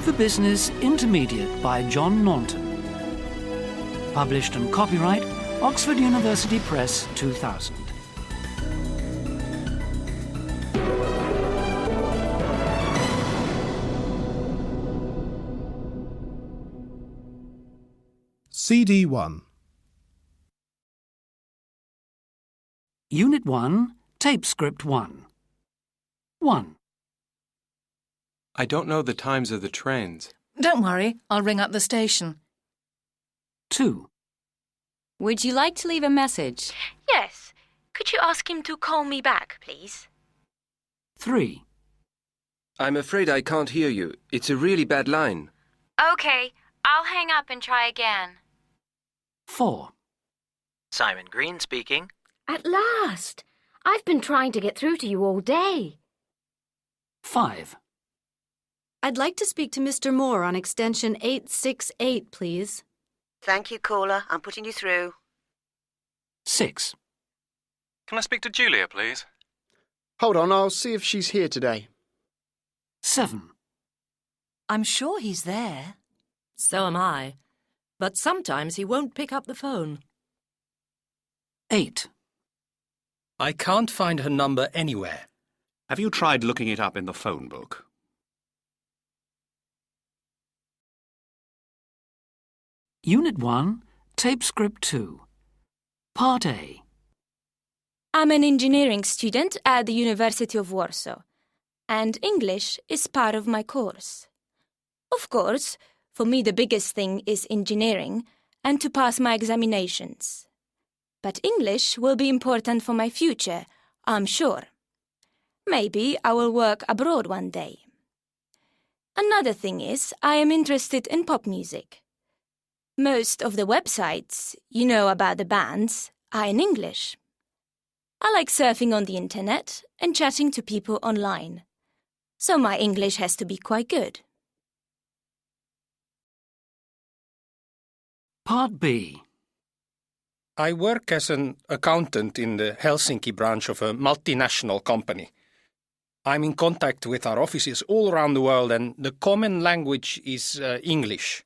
for Business Intermediate by John Naunton. Published and copyright Oxford University Press 2000. CD1. Unit 1, Tape Script 1. 1. I don't know the times of the trains. Don't worry, I'll ring up the station. 2. Would you like to leave a message? Yes. Could you ask him to call me back, please? 3. I'm afraid I can't hear you. It's a really bad line. Okay, I'll hang up and try again. 4. Simon Green speaking. At last! I've been trying to get through to you all day. 5. I'd like to speak to Mr. Moore on extension 868, please. Thank you, caller. I'm putting you through. 6. Can I speak to Julia, please? Hold on, I'll see if she's here today. 7. I'm sure he's there. So am I. But sometimes he won't pick up the phone. 8. I can't find her number anywhere. Have you tried looking it up in the phone book? Unit 1, Tape Script 2. Part A. I'm an engineering student at the University of Warsaw, and English is part of my course. Of course, for me the biggest thing is engineering and to pass my examinations. But English will be important for my future, I'm sure. Maybe I will work abroad one day. Another thing is I am interested in pop music. Most of the websites, you know about the bands, are in English. I like surfing on the internet and chatting to people online. So my English has to be quite good. Part B. I work as an accountant in the Helsinki branch of a multinational company. I'm in contact with our offices all around the world, and the common language is English.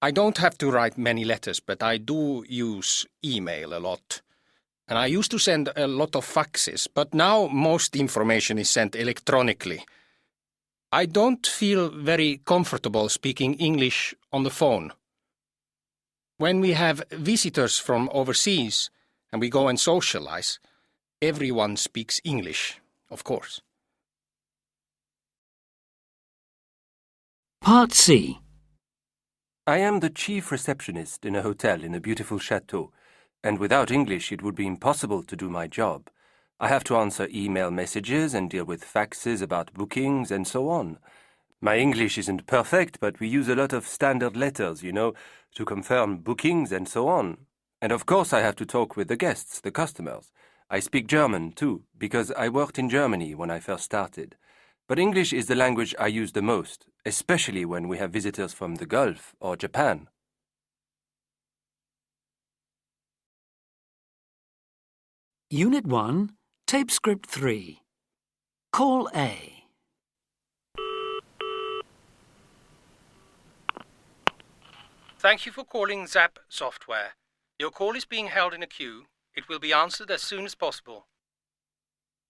I don't have to write many letters, but I do use email a lot. And I used to send a lot of faxes, but now most information is sent electronically. I don't feel very comfortable speaking English on the phone. When we have visitors from overseas and we go and socialize, everyone speaks English, of course. Part C. I am the chief receptionist in a hotel in a beautiful chateau, and without English it would be impossible to do my job. I have to answer email messages and deal with faxes about bookings and so on. My English isn't perfect, but we use a lot of standard letters, you know, to confirm bookings and so on. And of course I have to talk with the guests, the customers. I speak German too, because I worked in Germany when I first started. But English is the language I use the most, especially when we have visitors from the Gulf or Japan. Unit 1, Tape Script 3. Call A. Thank you for calling Zap Software. Your call is being held in a queue. It will be answered as soon as possible.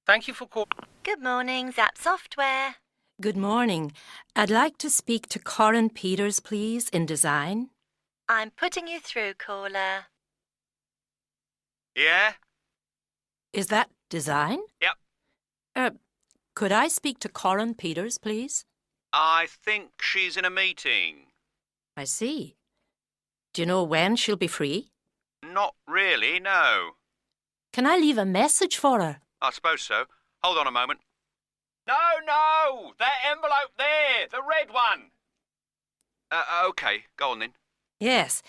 Thank you for calling. Good morning, Zap Software. Good morning. I'd like to speak to Corin Peters, please, in design. I'm putting you through, caller. Yeah? Is that design? Yep. Could I speak to Corin Peters, please? I think she's in a meeting. I see. Do you know when she'll be free? Not really, no. Can I leave a message for her? I suppose so. Hold on a moment. No! That envelope there! The red one! OK, go on then. Yes.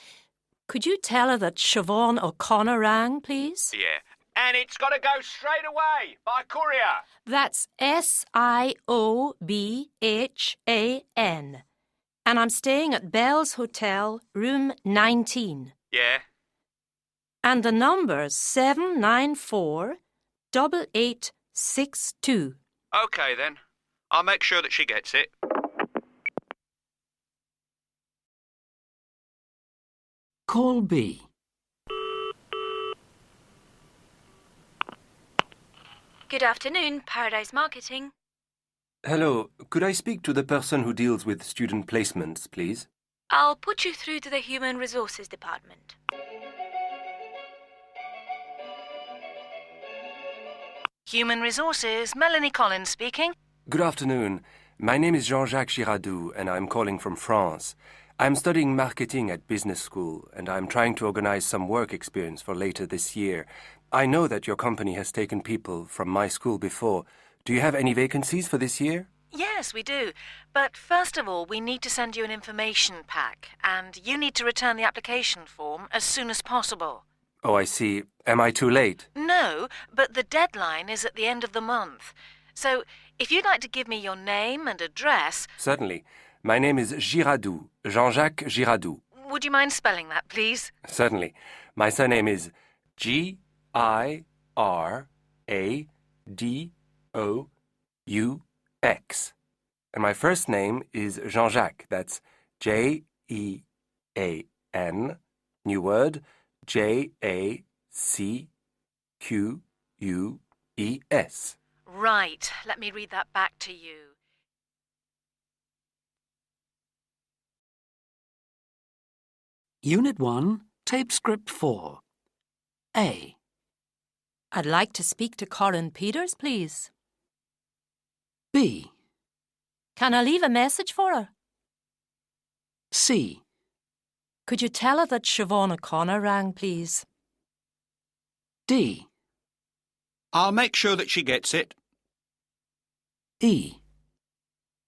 Could you tell her that Siobhan O'Connor rang, please? Yeah. And it's got to go straight away, by courier. That's SIOBHAN. And I'm staying at Bell's Hotel, room 19. Yeah. And the number's 794-8862. OK then. I'll make sure that she gets it. Call B. Good afternoon, Paradise Marketing. Hello, could I speak to the person who deals with student placements, please? I'll put you through to the Human Resources Department. Human Resources, Melanie Collins speaking. Good afternoon. My name is Jean-Jacques Girardou, and I'm calling from France. I'm studying marketing at business school, and I'm trying to organize some work experience for later this year. I know that your company has taken people from my school before. Do you have any vacancies for this year? Yes, we do. But first of all, we need to send you an information pack, and you need to return the application form as soon as possible. Oh, I see. Am I too late? No, but the deadline is at the end of the month. So, if you'd like to give me your name and address... Certainly. My name is Girardou, Jean-Jacques Girardou. Would you mind spelling that, please? Certainly. My surname is Giradaux. And my first name is Jean-Jacques. That's Jean, new word, Jacqueus. Right. Let me read that back to you. Unit 1, Tape Script 4. A. I'd like to speak to Corinne Peters, please. B. Can I leave a message for her? C. Could you tell her that Siobhan O'Connor rang, please? D. I'll make sure that she gets it. E.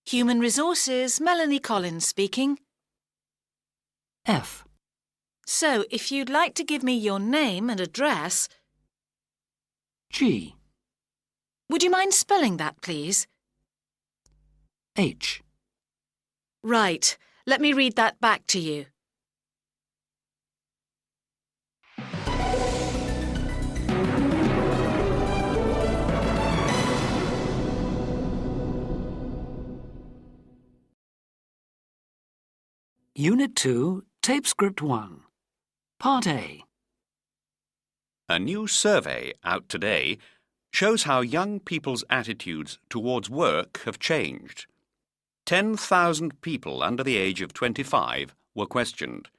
Human Resources, Melanie Collins speaking. F. So, if you'd like to give me your name and address... G. Would you mind spelling that, please? H. Right. Let me read that back to you. Unit 2, Tape Script 1. Part A. A new survey out today shows how young people's attitudes towards work have changed. 10,000 people under the age of 25 were questioned.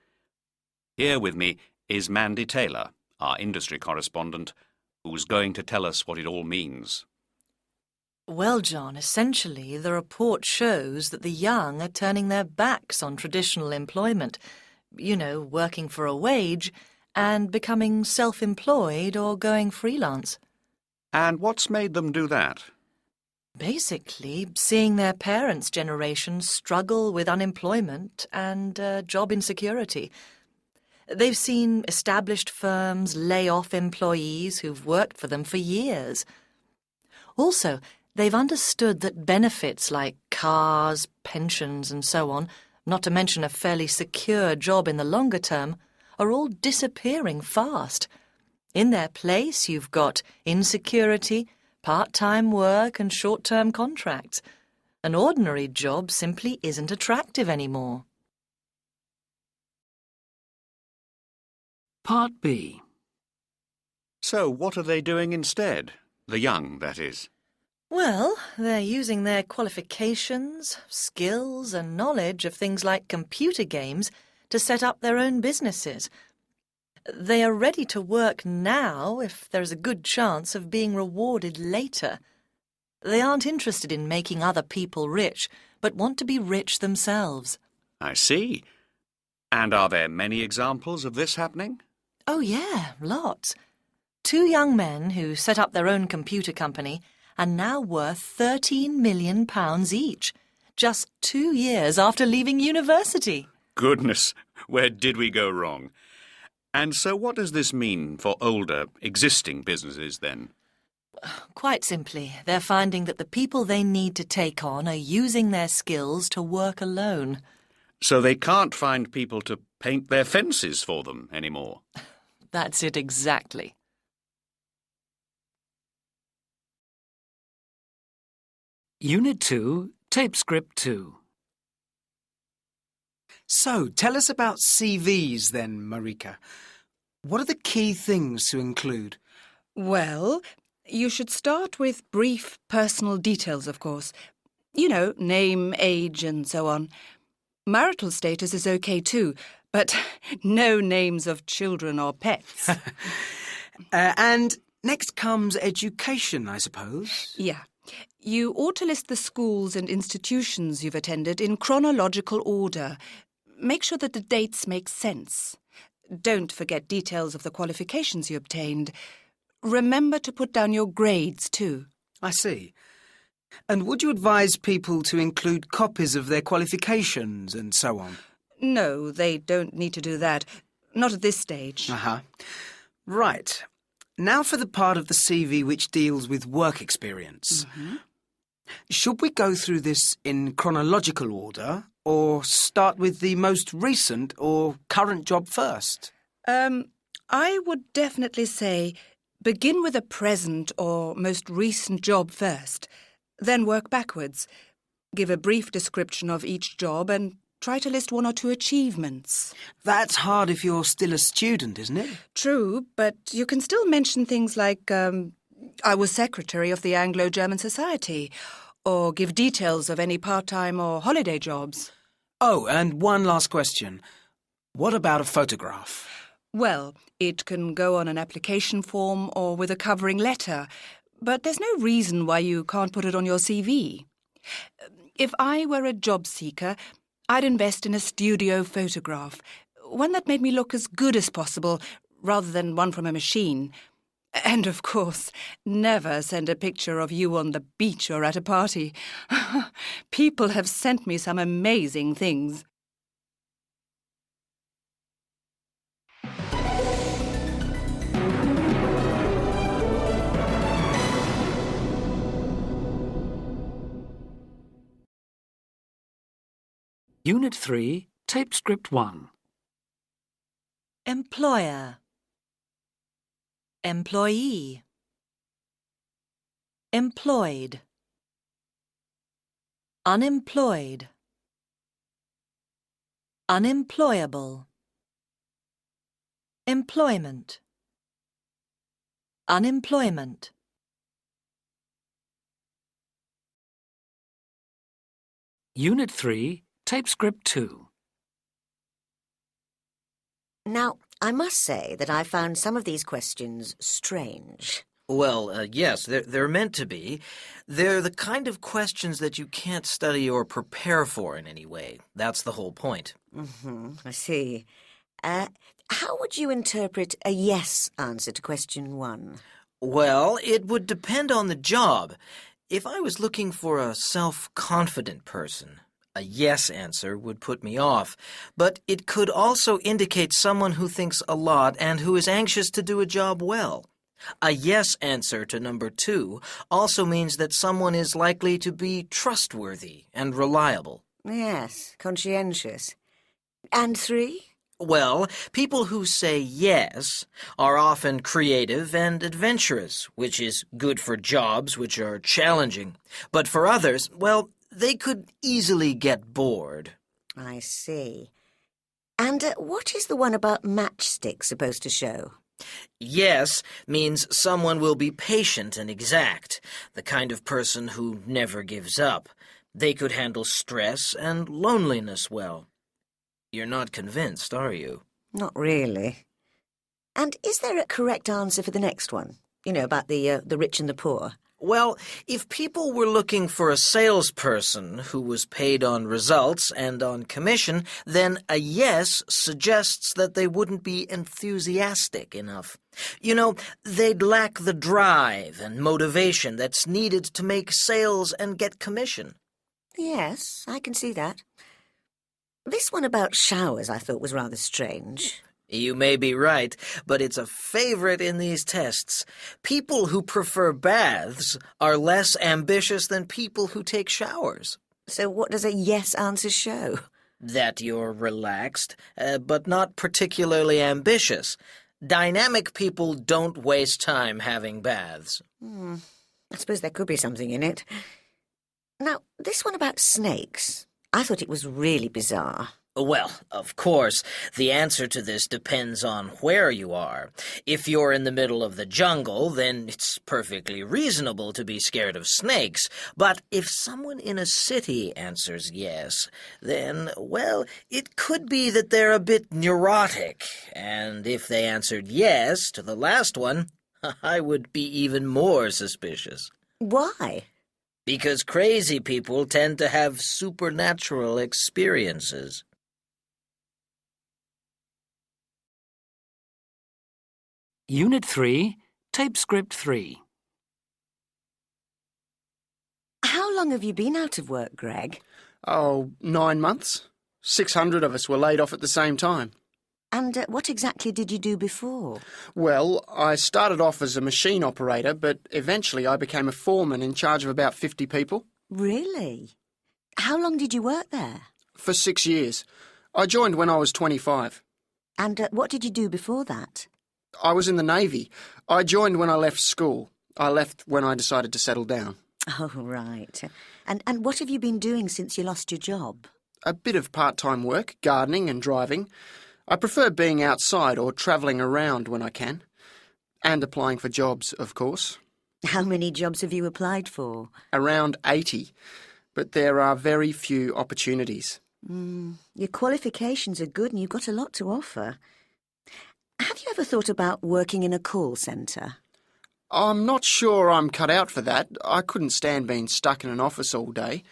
Here with me is Mandy Taylor, our industry correspondent, who's going to tell us what it all means. Well, John, essentially the report shows that the young are turning their backs on traditional employment, working for a wage, and becoming self-employed or going freelance. And what's made them do that? Basically, seeing their parents' generation struggle with unemployment and job insecurity. They've seen established firms lay off employees who've worked for them for years. Also, they've understood that benefits like cars, pensions and so on, not to mention a fairly secure job in the longer term, are all disappearing fast. In their place, you've got insecurity, part-time work and short-term contracts. An ordinary job simply isn't attractive anymore. Part B. So what are they doing instead? The young, that is. Well, they're using their qualifications, skills and knowledge of things like computer games to set up their own businesses. They are ready to work now if there's a good chance of being rewarded later. They aren't interested in making other people rich, but want to be rich themselves. I see. And are there many examples of this happening? Oh, yeah, lots. 2 young men who set up their own computer company are now worth £13 million each, just 2 years after leaving university. Goodness, where did we go wrong? And so what does this mean for older, existing businesses then? Quite simply, they're finding that the people they need to take on are using their skills to work alone. So they can't find people to paint their fences for them anymore. That's it exactly. Unit 2, Tape Script 2. So, tell us about CVs then, Marika. What are the key things to include? Well, you should start with brief personal details, of course. You know, name, age, and so on. Marital status is okay too, but no names of children or pets. And next comes education, I suppose? Yeah. You ought to list the schools and institutions you've attended in chronological order. Make sure that the dates make sense. Don't forget details of the qualifications you obtained. Remember to put down your grades too. I see. And would you advise people to include copies of their qualifications and so on? No, they don't need to do that. Not at this stage. Right. Now for the part of the CV which deals with work experience. Should we go through this in chronological order or start with the most recent or current job first? I would definitely say begin with a present or most recent job first. Then work backwards. Give a brief description of each job and try to list 1 or 2 achievements. That's hard if you're still a student, isn't it? True, but you can still mention things like, I was secretary of the Anglo-German Society, or give details of any part-time or holiday jobs. Oh, and one last question. What about a photograph? Well, it can go on an application form or with a covering letter, but there's no reason why you can't put it on your CV. If I were a job seeker, I'd invest in a studio photograph, one that made me look as good as possible, rather than one from a machine. And, of course, never send a picture of you on the beach or at a party. People have sent me some amazing things. Unit 3, Tape Script 1. Employer. Employee. Employed. Unemployed. Unemployable. Employment. Unemployment. Unit 3, Tape Script 2. Now, I must say that I found some of these questions strange. Well, yes, they're meant to be. They're the kind of questions that you can't study or prepare for in any way. That's the whole point. I see. How would you interpret a yes answer to question 1? Well, it would depend on the job. If I was looking for a self-confident person, a yes answer would put me off, but it could also indicate someone who thinks a lot and who is anxious to do a job well. A yes answer to number 2 also means that someone is likely to be trustworthy and reliable. Yes, conscientious. And 3? Well, people who say yes are often creative and adventurous, which is good for jobs which are challenging. But for others, well, they could easily get bored. I see. And what is the one about matchsticks supposed to show? Yes means someone will be patient and exact, the kind of person who never gives up. They could handle stress and loneliness well. You're not convinced, are you? Not really. And is there a correct answer for the next one? You know, about the rich and the poor? Well, if people were looking for a salesperson who was paid on results and on commission, then a yes suggests that they wouldn't be enthusiastic enough. You know, they'd lack the drive and motivation that's needed to make sales and get commission. Yes, I can see that. This one about showers I thought was rather strange. You may be right, but it's a favorite in these tests. People who prefer baths are less ambitious than people who take showers. So what does a yes answer show? That you're relaxed, but not particularly ambitious. Dynamic people don't waste time having baths. I suppose there could be something in it. Now, this one about snakes, I thought it was really bizarre. Well, of course, the answer to this depends on where you are. If you're in the middle of the jungle, then it's perfectly reasonable to be scared of snakes. But if someone in a city answers yes, then, well, it could be that they're a bit neurotic. And if they answered yes to the last one, I would be even more suspicious. Why? Because crazy people tend to have supernatural experiences. Unit 3, Tape Script 3. How long have you been out of work, Greg? Oh, 9 months. 600 of us were laid off at the same time. And what exactly did you do before? Well, I started off as a machine operator, but eventually I became a foreman in charge of about 50 people. Really? How long did you work there? For 6 years. I joined when I was 25. And what did you do before that? I was in the Navy. I joined when I left school. I left when I decided to settle down. Oh, right. And what have you been doing since you lost your job? A bit of part-time work, gardening and driving. I prefer being outside or travelling around when I can. And applying for jobs, of course. How many jobs have you applied for? Around 80. But there are very few opportunities. Your qualifications are good and you've got a lot to offer. Have you ever thought about working in a call centre? I'm not sure I'm cut out for that. I couldn't stand being stuck in an office all day.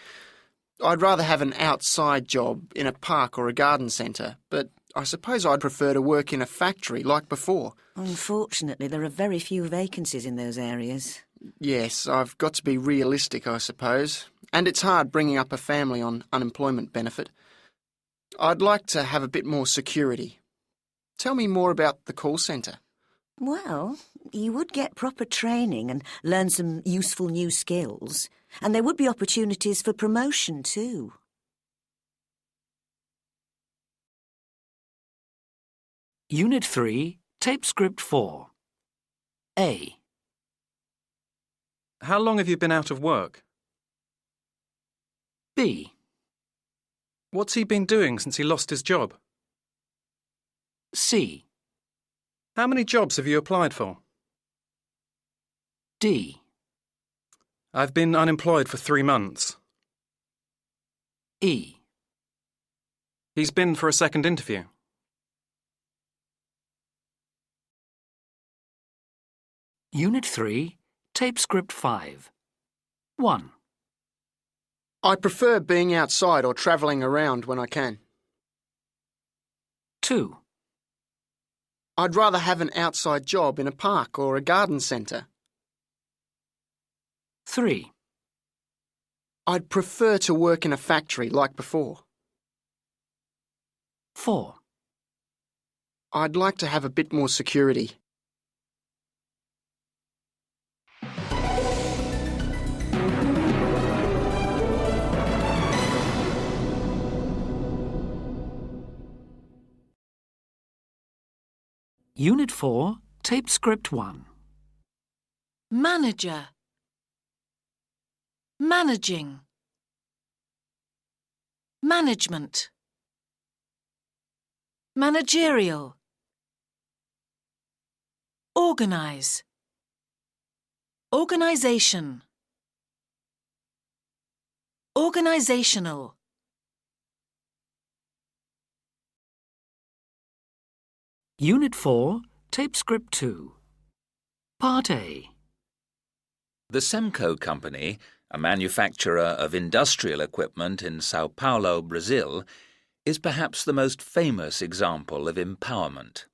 I'd rather have an outside job in a park or a garden centre, but I suppose I'd prefer to work in a factory like before. Unfortunately, there are very few vacancies in those areas. Yes, I've got to be realistic, I suppose. And it's hard bringing up a family on unemployment benefit. I'd like to have a bit more security. Tell me more about the call centre. Well, you would get proper training and learn some useful new skills. And there would be opportunities for promotion too. Unit 3, Tape Script 4. A. How long have you been out of work? B. What's he been doing since he lost his job? C. How many jobs have you applied for? D. I've been unemployed for 3 months. E. He's been for a second interview. Unit 3, Tape Script 5. 1. I prefer being outside or travelling around when I can. 2. I'd rather have an outside job in a park or a garden centre. 3. I'd prefer to work in a factory like before. 4. I'd like to have a bit more security. Unit 4, Tape Script 1. Manager. Managing. Management. Managerial. Organize. Organization. Organizational. Unit 4, Tape Script 2. Part A. The Semco Company, a manufacturer of industrial equipment in Sao Paulo, Brazil, is perhaps the most famous example of empowerment.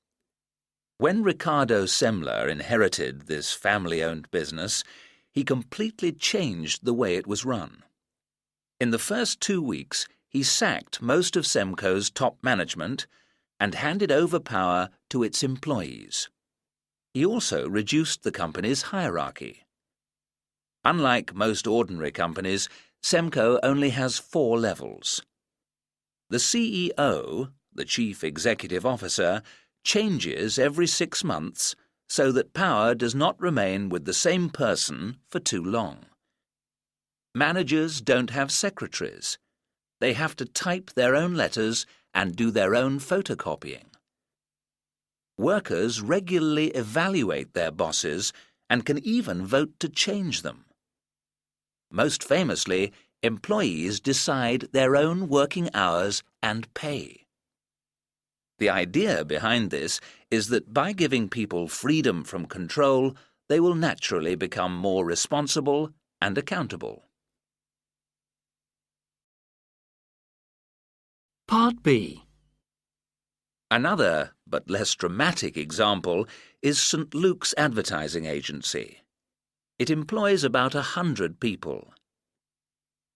When Ricardo Semler inherited this family-owned business, he completely changed the way it was run. In the first 2 weeks, he sacked most of Semco's top management and handed over power to its employees. He also reduced the company's hierarchy. Unlike most ordinary companies, Semco only has 4 levels. The CEO, the Chief Executive Officer, changes every 6 months so that power does not remain with the same person for too long. Managers don't have secretaries. They have to type their own letters and do their own photocopying. Workers regularly evaluate their bosses and can even vote to change them. Most famously, employees decide their own working hours and pay. The idea behind this is that by giving people freedom from control, they will naturally become more responsible and accountable. Part B. Another, but less dramatic example is St. Luke's Advertising Agency. It employs about 100 people.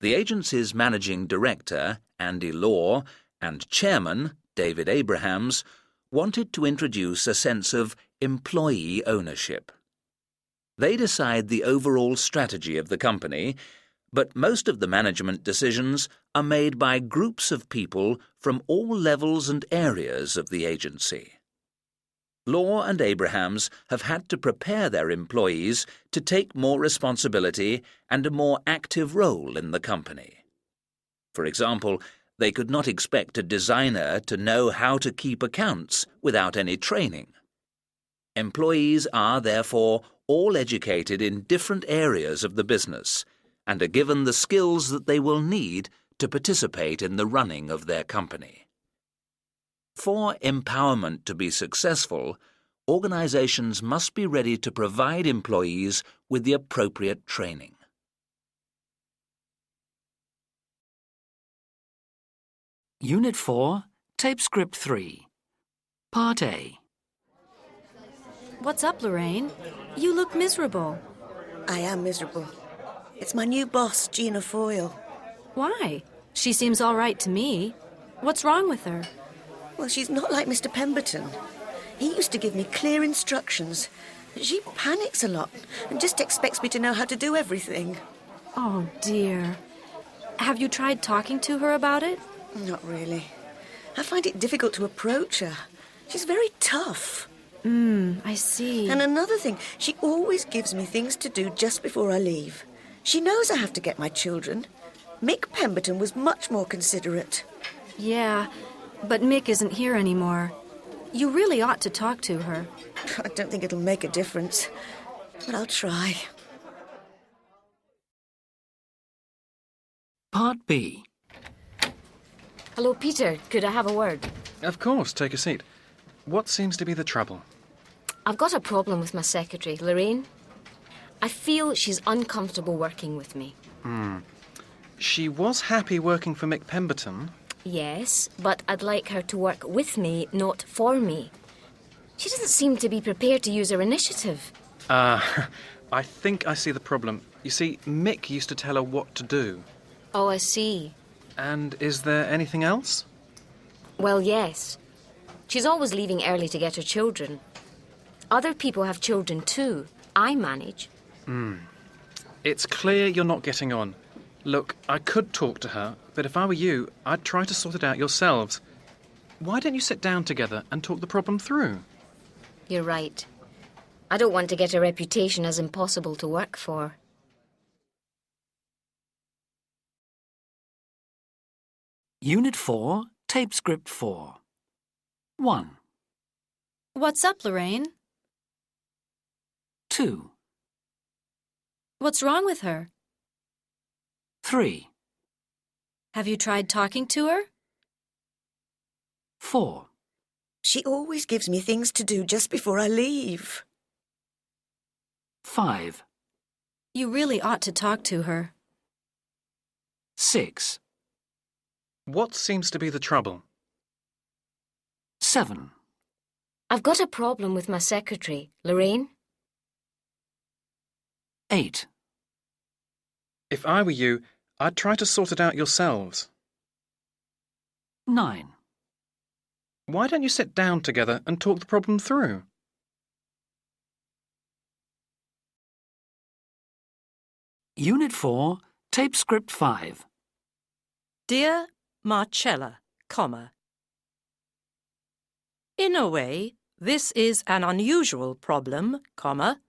The agency's managing director, Andy Law, and chairman, David Abrahams, wanted to introduce a sense of employee ownership. They decide the overall strategy of the company, but most of the management decisions are made by groups of people from all levels and areas of the agency. Law and Abrahams have had to prepare their employees to take more responsibility and a more active role in the company. For example, they could not expect a designer to know how to keep accounts without any training. Employees are, therefore, all educated in different areas of the business and are given the skills that they will need to participate in the running of their company. For empowerment to be successful, organizations must be ready to provide employees with the appropriate training. Unit 4, Tape Script 3. Part A. What's up, Lorraine? You look miserable. I am miserable. It's my new boss, Gina Foyle. Why? She seems all right to me. What's wrong with her? Well, she's not like Mr. Pemberton. He used to give me clear instructions. She panics a lot and just expects me to know how to do everything. Oh, dear. Have you tried talking to her about it? Not really. I find it difficult to approach her. She's very tough. I see. And another thing, she always gives me things to do just before I leave. She knows I have to get my children. Mick Pemberton was much more considerate. Yeah, but Mick isn't here anymore. You really ought to talk to her. I don't think it'll make a difference, but I'll try. Part B. Hello, Peter. Could I have a word? Of course, take a seat. What seems to be the trouble? I've got a problem with my secretary, Lorraine. I feel she's uncomfortable working with me. She was happy working for Mick Pemberton. Yes, but I'd like her to work with me, not for me. She doesn't seem to be prepared to use her initiative. I think I see the problem. You see, Mick used to tell her what to do. Oh, I see. And is there anything else? Well, yes. She's always leaving early to get her children. Other people have children too. I manage. It's clear you're not getting on. Look, I could talk to her, but if I were you, I'd try to sort it out yourselves. Why don't you sit down together and talk the problem through? You're right. I don't want to get a reputation as impossible to work for. Unit 4, Tape Script 4. 1. What's up, Lorraine? 2. What's wrong with her? 3. Have you tried talking to her? 4. She always gives me things to do just before I leave. 5. You really ought to talk to her. 6. What seems to be the trouble? 7. I've got a problem with my secretary, Lorraine. 8. If I were you, I'd try to sort it out yourselves. 9. Why don't you sit down together and talk the problem through? Unit 4, Tape Script 5. Dear Marcella, comma. In a way, this is an unusual problem, comma.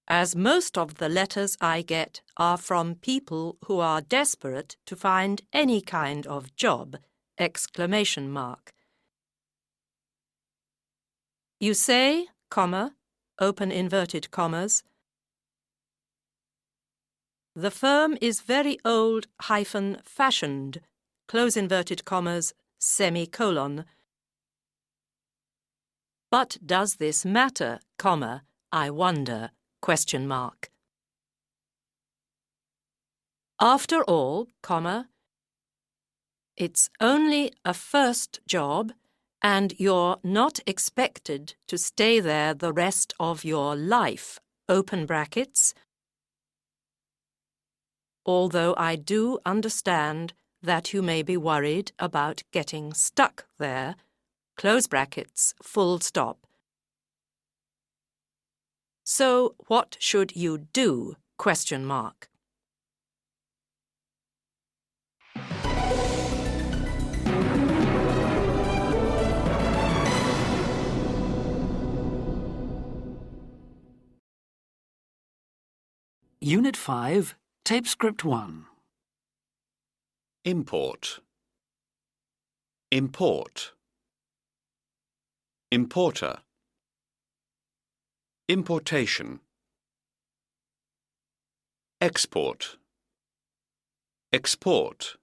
as most of the letters I get are from people who are desperate to find any kind of job! ! You say, comma, open inverted commas, the firm is very old -fashioned, close inverted commas, semicolon. But does this matter, comma, I wonder, question mark. After all, comma, it's only a first job and you're not expected to stay there the rest of your life, open brackets, although I do understand that you may be worried about getting stuck there, close brackets, full stop. So what should you do, question mark. Unit 5, Tape Script 1. Import. Import. Importer. Importation. Export. Export.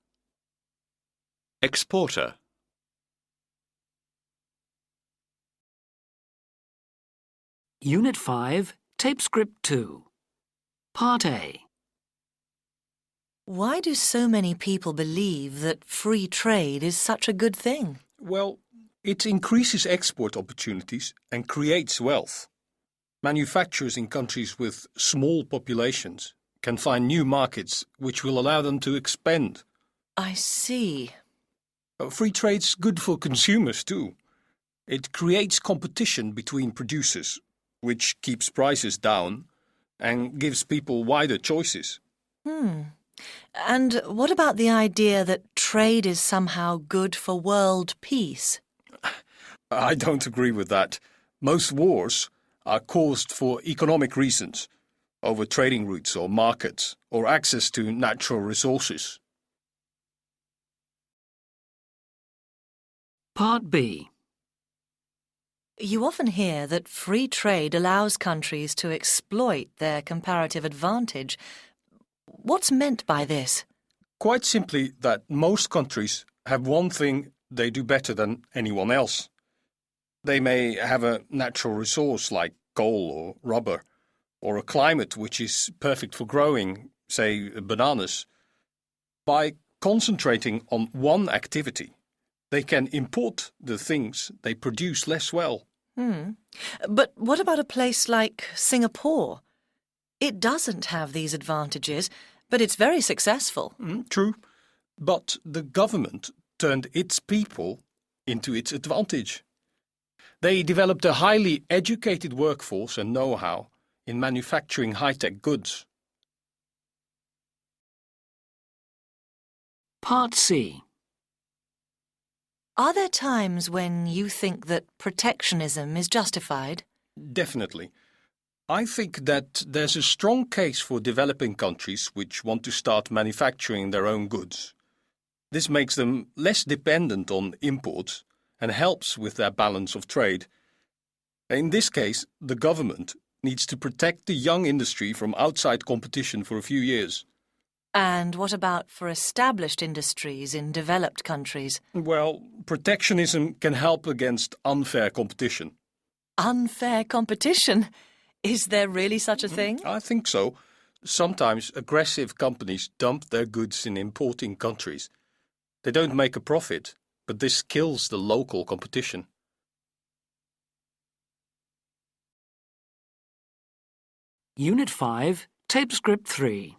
Exporter. Unit 5, Tape Script 2. Part A. Why do so many people believe that free trade is such a good thing? Well, it increases export opportunities and creates wealth. Manufacturers in countries with small populations can find new markets which will allow them to expand. I see. Free trade's good for consumers too. It creates competition between producers, which keeps prices down and gives people wider choices. And what about the idea that trade is somehow good for world peace? I don't agree with that. Most wars are caused for economic reasons, over trading routes or markets, or access to natural resources. Part B. You often hear that free trade allows countries to exploit their comparative advantage. What's meant by this? Quite simply that most countries have one thing they do better than anyone else. They may have a natural resource like coal or rubber, or a climate which is perfect for growing, say, bananas. By concentrating on one activity, they can import the things they produce less well. But what about a place like Singapore? It doesn't have these advantages, but it's very successful. True, but the government turned its people into its advantage. They developed a highly educated workforce and know-how in manufacturing high-tech goods. Part C. Are there times when you think that protectionism is justified? Definitely. I think that there's a strong case for developing countries which want to start manufacturing their own goods. This makes them less dependent on imports and helps with their balance of trade. In this case, the government needs to protect the young industry from outside competition for a few years. And what about for established industries in developed countries? Well, protectionism can help against unfair competition. Unfair competition? Is there really such a thing? I think so. Sometimes aggressive companies dump their goods in importing countries. They don't make a profit, but this kills the local competition. Unit 5, Tape Script 3.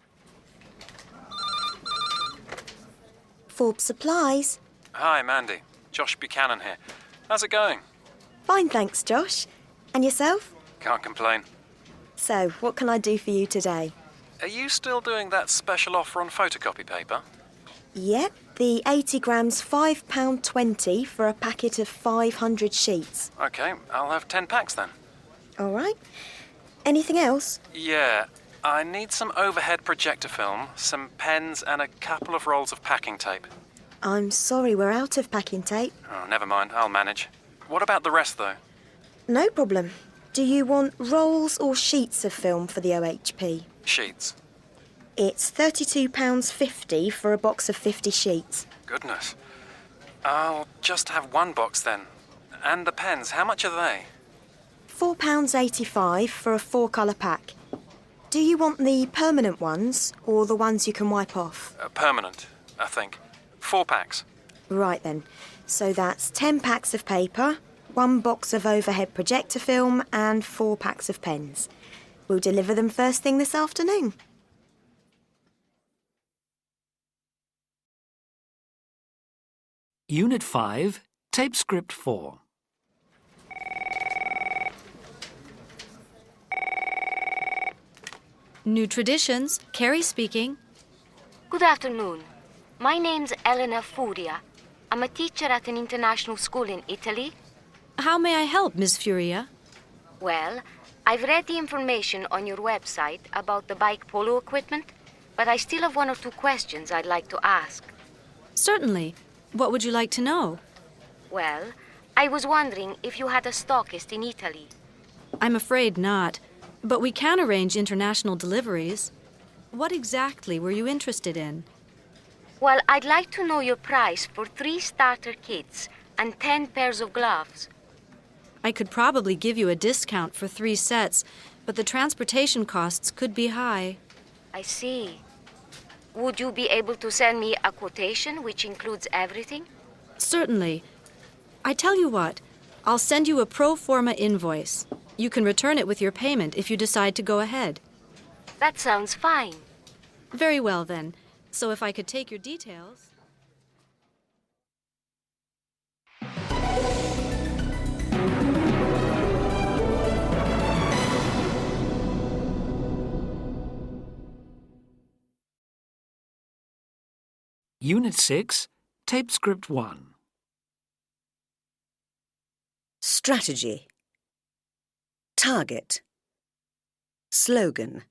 Forbes Supplies. Hi, Mandy. Josh Buchanan here. How's it going? Fine, thanks, Josh. And yourself? Can't complain. So, what can I do for you today? Are you still doing that special offer on photocopy paper? Yep, the 80 grams £5.20 for a packet of 500 sheets. OK, I'll have 10 packs then. All right. Anything else? Yeah, I need some overhead projector film, some pens, and a couple of rolls of packing tape. I'm sorry, we're out of packing tape. Oh, never mind, I'll manage. What about the rest, though? No problem. Do you want rolls or sheets of film for the OHP? Sheets. It's £32.50 for a box of 50 sheets. Goodness. I'll just have one box then. And the pens, how much are they? £4.85 for a 4-colour pack. Do you want the permanent ones or the ones you can wipe off? Permanent, I think. 4 packs. Right then. So that's 10 packs of paper, 1 box of overhead projector film and 4 packs of pens. We'll deliver them first thing this afternoon. Unit 5, Tape Script 4. New Traditions, Carrie speaking. Good afternoon. My name's Elena Furia. I'm a teacher at an international school in Italy. How may I help, Miss Furia? Well, I've read the information on your website about the bike polo equipment, but I still have 1 or 2 questions I'd like to ask. Certainly. What would you like to know? Well, I was wondering if you had a stockist in Italy. I'm afraid not, but we can arrange international deliveries. What exactly were you interested in? Well, I'd like to know your price for 3 starter kits and 10 pairs of gloves. I could probably give you a discount for 3 sets, but the transportation costs could be high. I see. Would you be able to send me a quotation which includes everything? Certainly. I tell you what, I'll send you a pro forma invoice. You can return it with your payment if you decide to go ahead. That sounds fine. Very well, then. So if I could take your details... Unit 6, Tape Script 1. Strategy. Target. Slogan.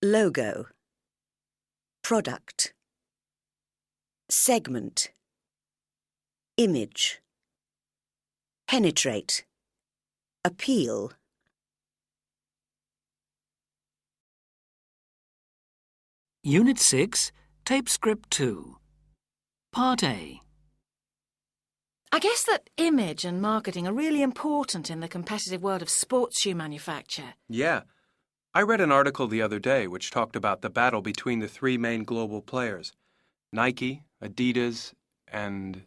Logo. Product. Segment. Image. Penetrate. Appeal. Unit 6, Tape Script 2. Part A. I guess that image and marketing are really important in the competitive world of sports shoe manufacture. Yeah. I read an article the other day which talked about the battle between the 3 main global players. Nike, Adidas, and...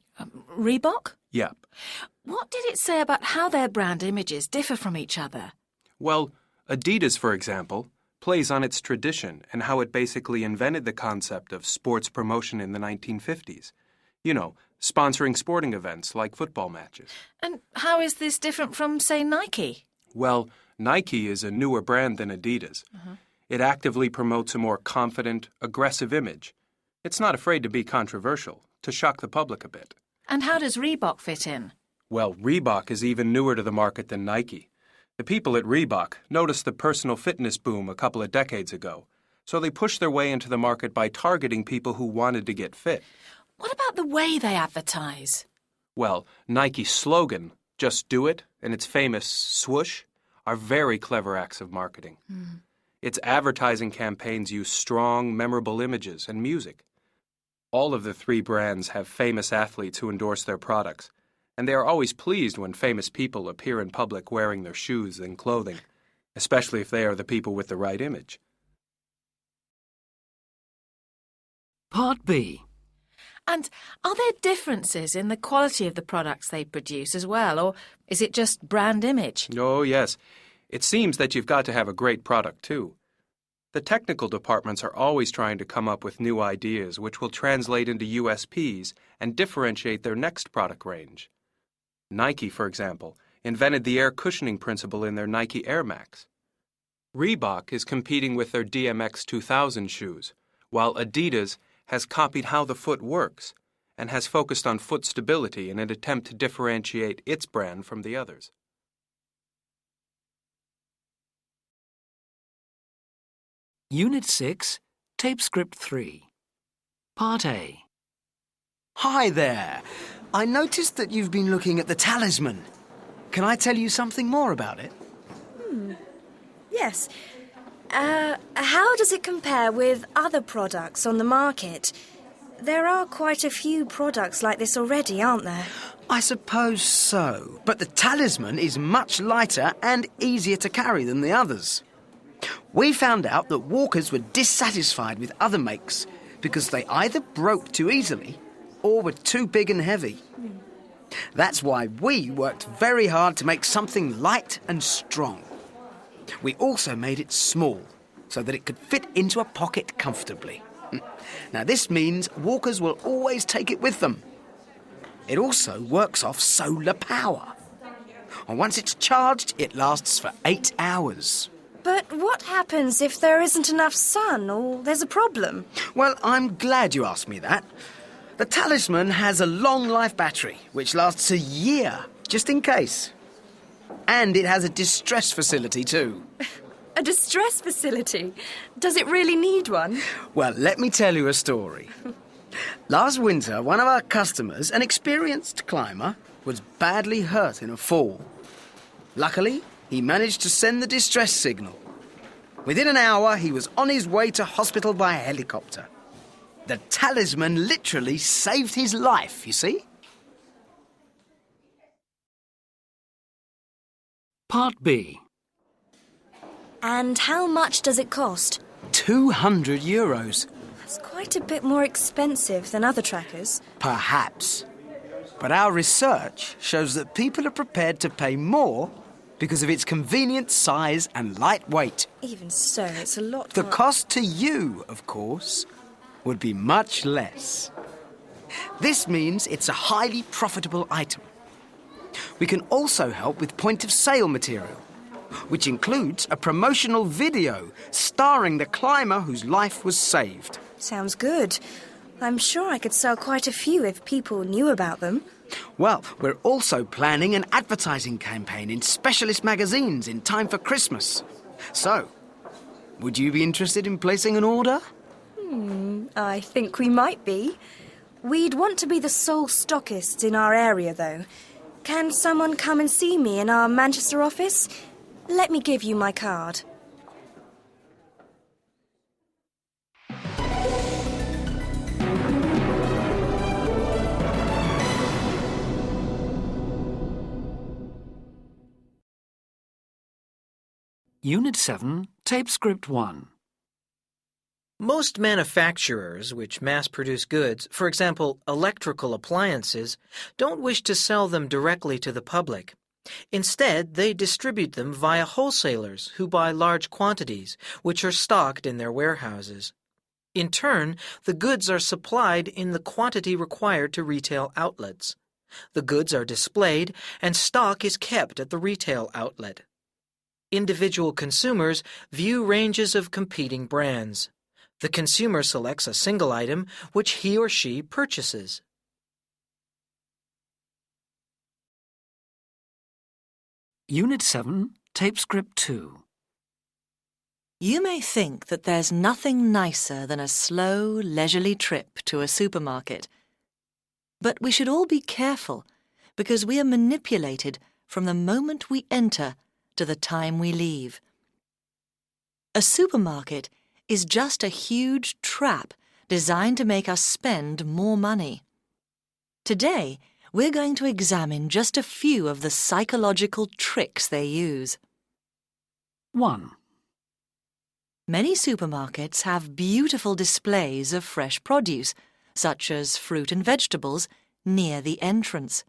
Reebok? Yep. What did it say about how their brand images differ from each other? Well, Adidas, for example, plays on its tradition and how it basically invented the concept of sports promotion in the 1950s. You know, sponsoring sporting events like football matches. And how is this different from, say, Nike? Well, Nike is a newer brand than Adidas. It actively promotes a more confident, aggressive image. It's not afraid to be controversial, to shock the public a bit. And how does Reebok fit in? Well, Reebok is even newer to the market than Nike. The people at Reebok noticed the personal fitness boom a couple of decades ago, so they pushed their way into the market by targeting people who wanted to get fit. What about the way they advertise? Well, Nike's slogan, "Just Do It," and its famous swoosh are very clever acts of marketing. Its advertising campaigns use strong, memorable images and music. All of the 3 brands have famous athletes who endorse their products, and they are always pleased when famous people appear in public wearing their shoes and clothing, especially if they are the people with the right image. Part B. And are there differences in the quality of the products they produce as well, or is it just brand image? Oh, yes. It seems that you've got to have a great product, too. The technical departments are always trying to come up with new ideas which will translate into USPs and differentiate their next product range. Nike, for example, invented the air cushioning principle in their Nike Air Max. Reebok is competing with their DMX 2000 shoes, while Adidas has copied how the foot works and has focused on foot stability in an attempt to differentiate its brand from the others. Unit 6, Tape Script 3. Part A. Hi there. I noticed that you've been looking at the talisman. Can I tell you something more about it? Yes. How does it compare with other products on the market? There are quite a few products like this already, aren't there? I suppose so, but the talisman is much lighter and easier to carry than the others. We found out that walkers were dissatisfied with other makes because they either broke too easily or were too big and heavy. That's why we worked very hard to make something light and strong. We also made it small so that it could fit into a pocket comfortably. Now this means walkers will always take it with them. It also works off solar power. And once it's charged, it lasts for 8 hours. But what happens if there isn't enough sun or there's a problem? Well, I'm glad you asked me that. The talisman has a long-life battery, which lasts a year, just in case. And it has a distress facility, too. A distress facility? Does it really need one? Well, let me tell you a story. Last winter, one of our customers, an experienced climber, was badly hurt in a fall. Luckily, he managed to send the distress signal. Within an hour, he was on his way to hospital by helicopter. The talisman literally saved his life, you see? Part B. And how much does it cost? €200. That's quite a bit more expensive than other trackers. Perhaps. But our research shows that people are prepared to pay more because of its convenient size and light weight. Even so, it's a lot The more... cost to you, of course, would be much less. This means it's a highly profitable item. We can also help with point-of-sale material, which includes a promotional video starring the climber whose life was saved. Sounds good. I'm sure I could sell quite a few if people knew about them. Well, we're also planning an advertising campaign in specialist magazines in time for Christmas. So, would you be interested in placing an order? I think we might be. We'd want to be the sole stockists in our area, though. Can someone come and see me in our Manchester office? Let me give you my card. Unit 7, Tape Script 1. Most manufacturers which mass-produce goods, for example, electrical appliances, don't wish to sell them directly to the public. Instead, they distribute them via wholesalers who buy large quantities, which are stocked in their warehouses. In turn, the goods are supplied in the quantity required to retail outlets. The goods are displayed, and stock is kept at the retail outlet. Individual consumers view ranges of competing brands. The consumer selects a single item which he or she purchases. Unit 7, Tape Script 2. You may think that there's nothing nicer than a slow, leisurely trip to a supermarket. But we should all be careful, because we are manipulated from the moment we enter to the time we leave. A supermarket is just a huge trap designed to make us spend more money. Today, we're going to examine just a few of the psychological tricks they use. 1. Many supermarkets have beautiful displays of fresh produce, such as fruit and vegetables, near the entrance.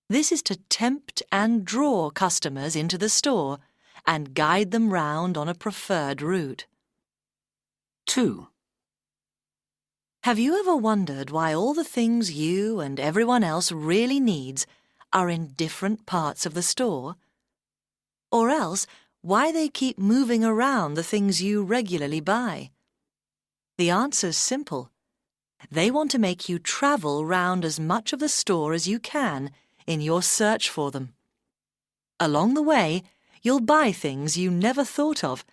This is to tempt and draw customers into the store and guide them round on a preferred route. 2. Have you ever wondered why all the things you and everyone else really needs are in different parts of the store? Or else, why they keep moving around the things you regularly buy? The answer's simple. They want to make you travel round as much of the store as you can in your search for them. Along the way, you'll buy things you never thought of,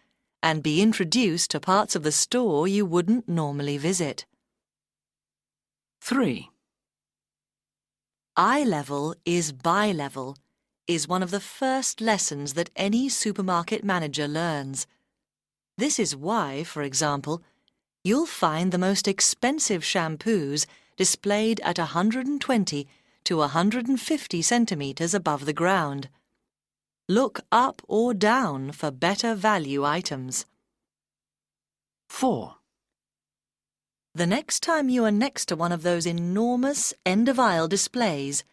and be introduced to parts of the store you wouldn't normally visit. 3. Eye level is buy level is one of the first lessons that any supermarket manager learns. This is why, for example, you'll find the most expensive shampoos displayed at 120 to 150 centimetres above the ground. Look up or down for better value items. 4. The next time you are next to one of those enormous end-of-aisle displays,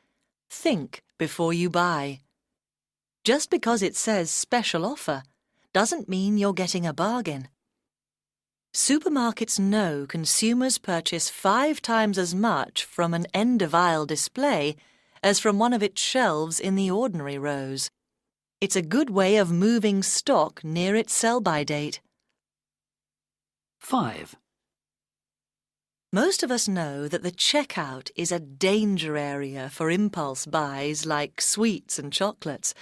think before you buy. Just because it says special offer doesn't mean you're getting a bargain. Supermarkets know consumers purchase 5 times as much from an end-of-aisle display as from one of its shelves in the ordinary rows. It's a good way of moving stock near its sell-by date. 5. Most of us know that the checkout is a danger area for impulse buys like sweets and chocolates.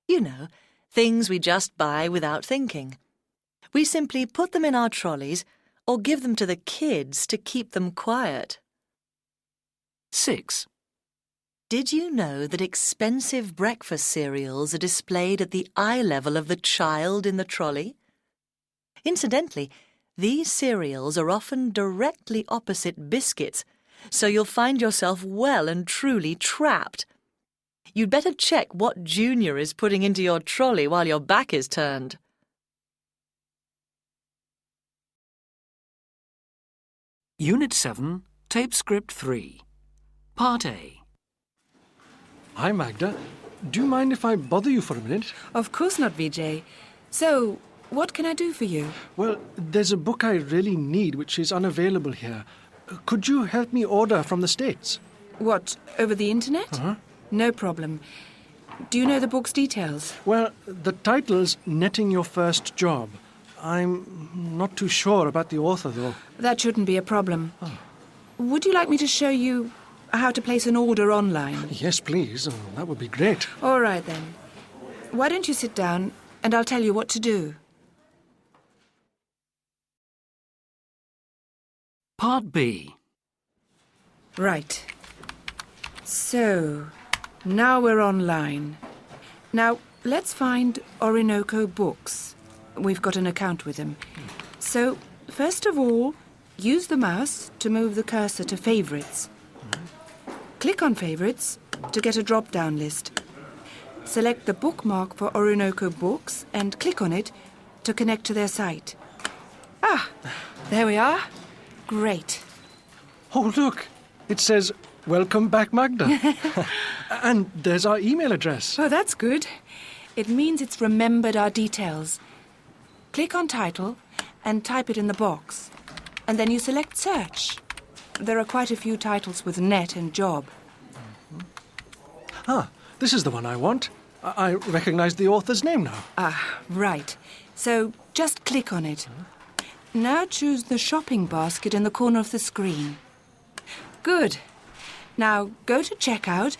You know, things we just buy without thinking. We simply put them in our trolleys or give them to the kids to keep them quiet. 6. Did you know that expensive breakfast cereals are displayed at the eye level of the child in the trolley? Incidentally, these cereals are often directly opposite biscuits, so you'll find yourself well and truly trapped. You'd better check what Junior is putting into your trolley while your back is turned. Unit 7, Tape Script 3. Part A. Hi, Magda. Do you mind if I bother you for a minute? Of course not, Vijay. So, what can I do for you? Well, there's a book I really need which is unavailable here. Could you help me order from the States? What, over the internet? Uh-huh. No problem. Do you know the book's details? Well, the title's Netting Your First Job. I'm not too sure about the author, though. That shouldn't be a problem. Would you like me to show you how to place an order online? Yes, please. That would be great. All right, then. Why don't you sit down and I'll tell you what to do. Part B. Right. So, now we're online. Now, let's find Orinoco Books. We've got an account with them. So, first of all, use the mouse to move the cursor to Favorites. Click on Favorites to get a drop-down list. Select the bookmark for Orinoco Books and click on it to connect to their site. Ah, there we are. Great. Oh, look. It says, "Welcome back, Magda." And there's our email address. Oh, that's good. It means it's remembered our details. Click on Title and type it in the box. And then you select Search. There are quite a few titles with net and job. Ah, this is the one I want. I recognize the author's name now. Ah, right. So just click on it. Now choose the shopping basket in the corner of the screen. Good. Now go to checkout.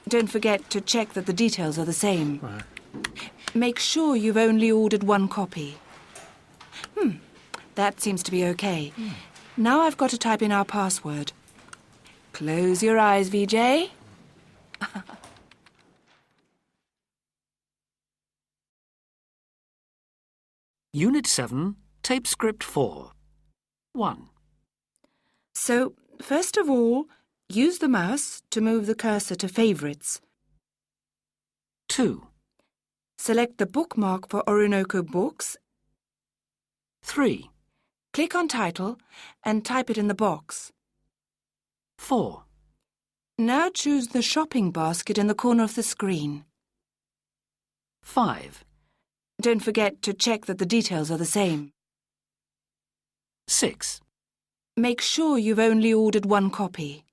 Don't forget to check that the details are the same. Right. Make sure you've only ordered 1 copy. That seems to be okay. Now I've got to type in our password. Close your eyes, Vijay. Unit 7, Tape Script 4. 1. So, first of all, use the mouse to move the cursor to Favorites. 2. Select the bookmark for Orinoco Books. 3. Click on Title and type it in the box. 4. Now choose the shopping basket in the corner of the screen. 5. Don't forget to check that the details are the same. 6. Make sure you've only ordered 1 copy.